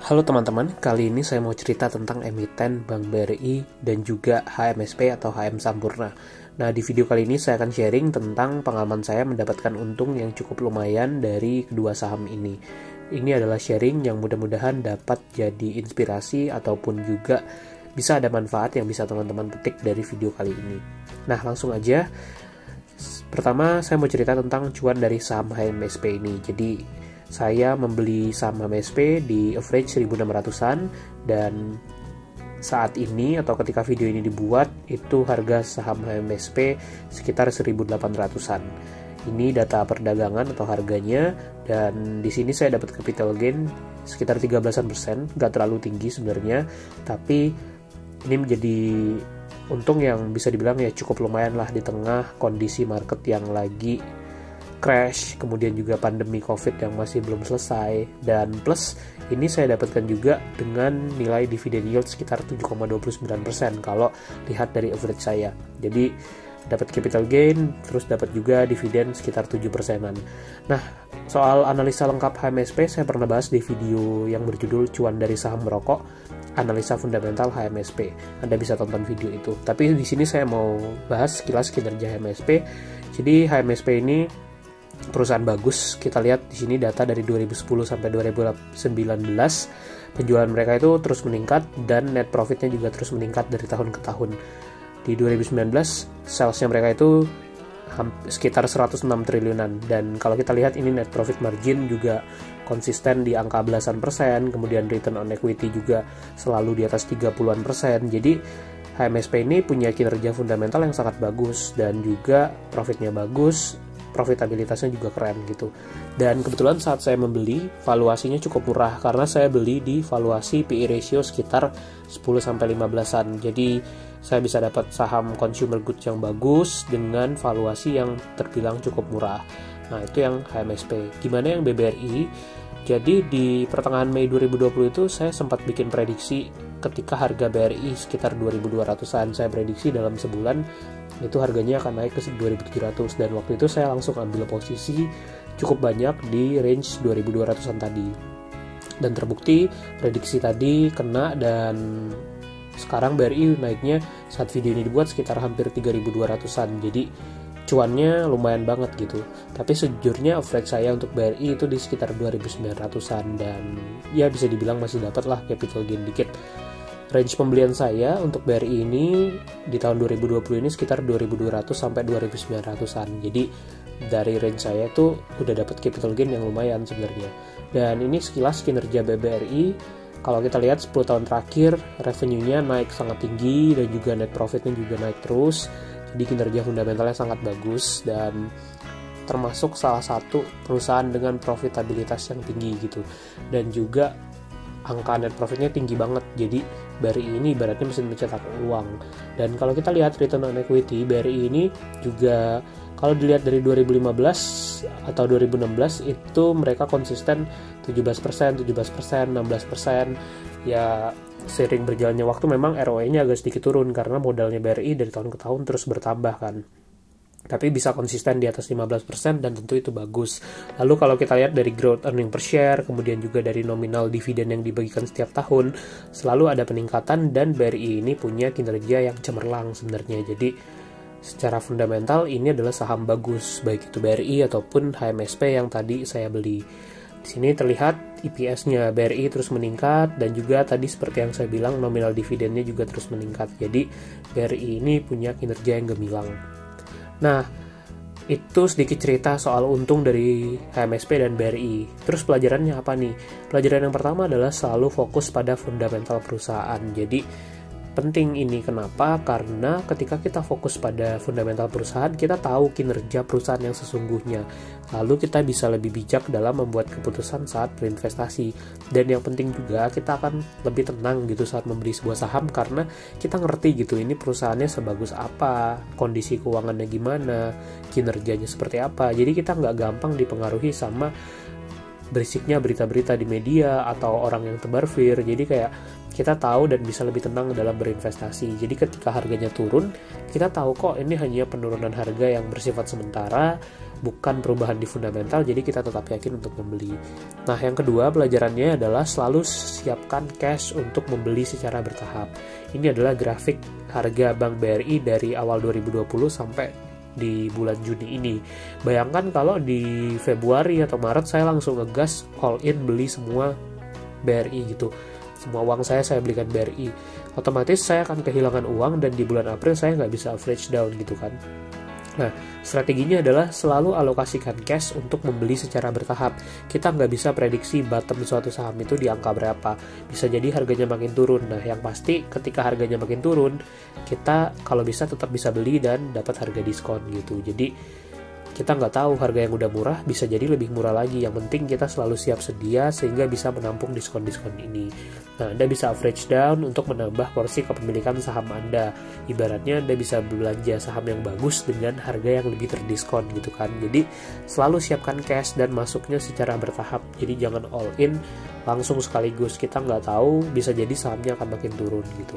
Halo teman-teman, kali ini saya mau cerita tentang emiten Bank BRI dan juga HMSP atau HM Sampurna. Nah, di video kali ini saya akan sharing tentang pengalaman saya mendapatkan untung yang cukup lumayan dari kedua saham ini. Ini adalah sharing yang mudah-mudahan dapat jadi inspirasi ataupun juga bisa ada manfaat yang bisa teman-teman petik dari video kali ini. Nah, langsung aja. Pertama, saya mau cerita tentang cuan dari saham HMSP ini. Jadi, saya membeli saham HMSP di average 1.600-an dan saat ini atau ketika video ini dibuat itu harga saham HMSP sekitar 1.800-an. Ini data perdagangan atau harganya, dan di sini saya dapat capital gain sekitar 13%, nggak terlalu tinggi sebenarnya, tapi ini menjadi untung yang bisa dibilang ya cukup lumayan lah di tengah kondisi market yang lagi crash, kemudian juga pandemi COVID yang masih belum selesai, dan plus ini saya dapatkan juga dengan nilai dividen yield sekitar 7,29% kalau lihat dari average saya. Jadi dapat capital gain, terus dapat juga dividen sekitar 7%-an. Nah, soal analisa lengkap HMSP saya pernah bahas di video yang berjudul Cuan dari Saham Merokok, Analisa Fundamental HMSP. Anda bisa tonton video itu. Tapi di sini saya mau bahas sekilas kinerja HMSP. Jadi HMSP ini perusahaan bagus. Kita lihat di sini data dari 2010 sampai 2019, penjualan mereka itu terus meningkat dan net profitnya juga terus meningkat dari tahun ke tahun. Di 2019 salesnya mereka itu sekitar 106 triliunan, dan kalau kita lihat ini net profit margin juga konsisten di angka belasan persen, kemudian return on equity juga selalu di atas 30-an persen. Jadi HMSP ini punya kinerja fundamental yang sangat bagus dan juga profitnya bagus, profitabilitasnya juga keren gitu. Dan kebetulan saat saya membeli, valuasinya cukup murah karena saya beli di valuasi PE ratio sekitar 10-15an. Jadi saya bisa dapat saham consumer goods yang bagus dengan valuasi yang terbilang cukup murah. Nah, itu yang HMSP. Gimana yang BBRI? Jadi di pertengahan Mei 2020 itu saya sempat bikin prediksi ketika harga BRI sekitar 2.200-an. Saya prediksi dalam sebulan itu harganya akan naik ke 2.700, dan waktu itu saya langsung ambil posisi cukup banyak di range 2.200-an tadi. Dan terbukti prediksi tadi kena, dan sekarang BRI naiknya saat video ini dibuat sekitar hampir 3.200-an. Jadi cuannya lumayan banget gitu. Tapi sejujurnya average saya untuk BRI itu di sekitar 2.900-an, dan ya bisa dibilang masih dapat lah capital gain dikit. Range pembelian saya untuk BRI ini di tahun 2020 ini sekitar 2.200 sampai 2.900-an. Jadi dari range saya tuh udah dapat capital gain yang lumayan sebenarnya. Dan ini sekilas kinerja BBRI. Kalau kita lihat 10 tahun terakhir, revenue-nya naik sangat tinggi dan juga net profit-nya juga naik terus. Jadi kinerja fundamentalnya sangat bagus dan termasuk salah satu perusahaan dengan profitabilitas yang tinggi gitu. Dan juga angka net profitnya tinggi banget. Jadi BRI ini ibaratnya mesin mencetak uang. Dan kalau kita lihat return on equity, BRI ini juga kalau dilihat dari 2015 atau 2016 itu mereka konsisten 17%, 16%. Ya seiring berjalannya waktu memang ROE-nya agak sedikit turun karena modalnya BRI dari tahun ke tahun terus bertambah kan. Tapi bisa konsisten di atas 15% dan tentu itu bagus. Lalu kalau kita lihat dari growth earning per share, kemudian juga dari nominal dividen yang dibagikan setiap tahun, selalu ada peningkatan, dan BRI ini punya kinerja yang cemerlang sebenarnya. Jadi secara fundamental ini adalah saham bagus, baik itu BRI ataupun HMSP yang tadi saya beli. Di sini terlihat EPS-nya BRI terus meningkat, dan juga tadi seperti yang saya bilang nominal dividennya juga terus meningkat. Jadi BRI ini punya kinerja yang gemilang. Nah, itu sedikit cerita soal untung dari HMSP dan BRI. Terus pelajarannya apa nih? Pelajaran yang pertama adalah selalu fokus pada fundamental perusahaan. Jadi penting ini kenapa? Karena ketika kita fokus pada fundamental perusahaan, kita tahu kinerja perusahaan yang sesungguhnya. Lalu kita bisa lebih bijak dalam membuat keputusan saat berinvestasi. Dan yang penting juga kita akan lebih tenang gitu saat membeli sebuah saham karena kita ngerti gitu ini perusahaannya sebagus apa, kondisi keuangannya gimana, kinerjanya seperti apa. Jadi kita nggak gampang dipengaruhi sama berisiknya berita-berita di media atau orang yang tebar fir. Jadi kayak kita tahu dan bisa lebih tenang dalam berinvestasi. Jadi ketika harganya turun, kita tahu kok ini hanya penurunan harga yang bersifat sementara, bukan perubahan di fundamental, jadi kita tetap yakin untuk membeli. Nah, yang kedua pelajarannya adalah selalu siapkan cash untuk membeli secara bertahap. Ini adalah grafik harga Bank BRI dari awal 2020 sampai di bulan Juni ini. Bayangkan kalau di Februari atau Maret saya langsung ngegas all in beli semua BRI gitu. Semua uang saya belikan BRI. Otomatis saya akan kehilangan uang dan di bulan April saya nggak bisa average down gitu kan. Nah, strateginya adalah selalu alokasikan cash untuk membeli secara bertahap. Kita nggak bisa prediksi bottom suatu saham itu di angka berapa. Bisa jadi harganya makin turun. Nah, yang pasti ketika harganya makin turun, kita kalau bisa tetap bisa beli dan dapat harga diskon gitu. Jadi kita nggak tahu harga yang udah murah bisa jadi lebih murah lagi. Yang penting kita selalu siap sedia sehingga bisa menampung diskon-diskon ini. Nah, Anda bisa average down untuk menambah porsi kepemilikan saham Anda. Ibaratnya Anda bisa belanja saham yang bagus dengan harga yang lebih terdiskon gitu kan. Jadi selalu siapkan cash dan masuknya secara bertahap. Jadi jangan all in langsung sekaligus. Kita nggak tahu, bisa jadi sahamnya akan makin turun gitu.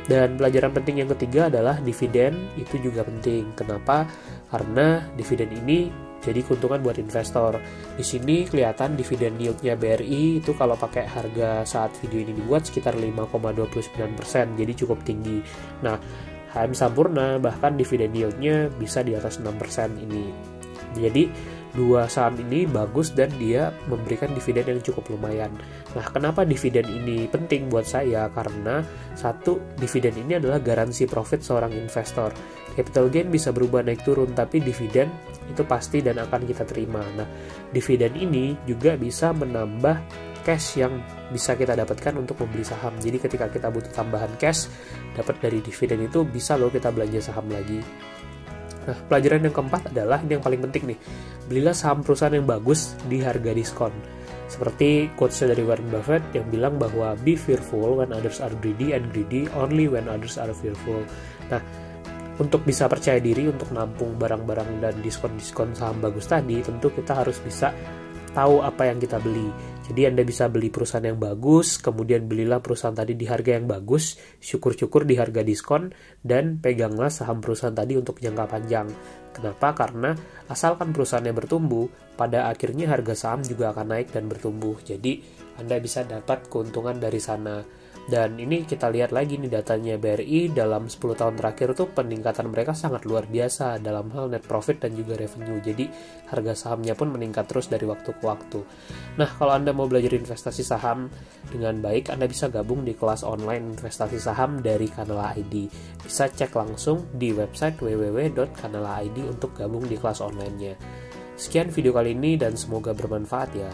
Dan pelajaran penting yang ketiga adalah dividen. Itu juga penting. Kenapa? Karena dividen ini jadi keuntungan buat investor. Di sini kelihatan dividen yieldnya BRI itu kalau pakai harga saat video ini dibuat sekitar 5,29%, jadi cukup tinggi. Nah, HM Sampurna bahkan dividen yieldnya bisa di atas 6% ini. Jadi dua saham ini bagus dan dia memberikan dividen yang cukup lumayan. Nah, kenapa dividen ini penting buat saya? Karena satu, dividen ini adalah garansi profit seorang investor. Capital gain bisa berubah naik turun, tapi dividen itu pasti dan akan kita terima. Nah, dividen ini juga bisa menambah cash yang bisa kita dapatkan untuk membeli saham. Jadi ketika kita butuh tambahan cash, dapat dari dividen itu bisa loh kita belanja saham lagi. Nah, pelajaran yang keempat adalah ini yang paling penting nih. Belilah saham perusahaan yang bagus di harga diskon. Seperti quotes-nya dari Warren Buffett yang bilang bahwa be fearful when others are greedy and greedy only when others are fearful. Nah, untuk bisa percaya diri untuk nampung barang-barang dan diskon-diskon saham bagus tadi, tentu kita harus bisa tahu apa yang kita beli. Jadi Anda bisa beli perusahaan yang bagus, kemudian belilah perusahaan tadi di harga yang bagus, syukur-syukur di harga diskon, dan peganglah saham perusahaan tadi untuk jangka panjang. Kenapa? Karena asalkan perusahaannya bertumbuh, pada akhirnya harga saham juga akan naik dan bertumbuh. Jadi Anda bisa dapat keuntungan dari sana. Dan ini kita lihat lagi nih datanya BRI dalam 10 tahun terakhir tuh peningkatan mereka sangat luar biasa dalam hal net profit dan juga revenue. Jadi harga sahamnya pun meningkat terus dari waktu ke waktu. Nah, kalau Anda mau belajar investasi saham dengan baik, Anda bisa gabung di kelas online investasi saham dari Canela ID. Bisa cek langsung di website www.canela.id untuk gabung di kelas online-nya. Sekian video kali ini dan semoga bermanfaat ya.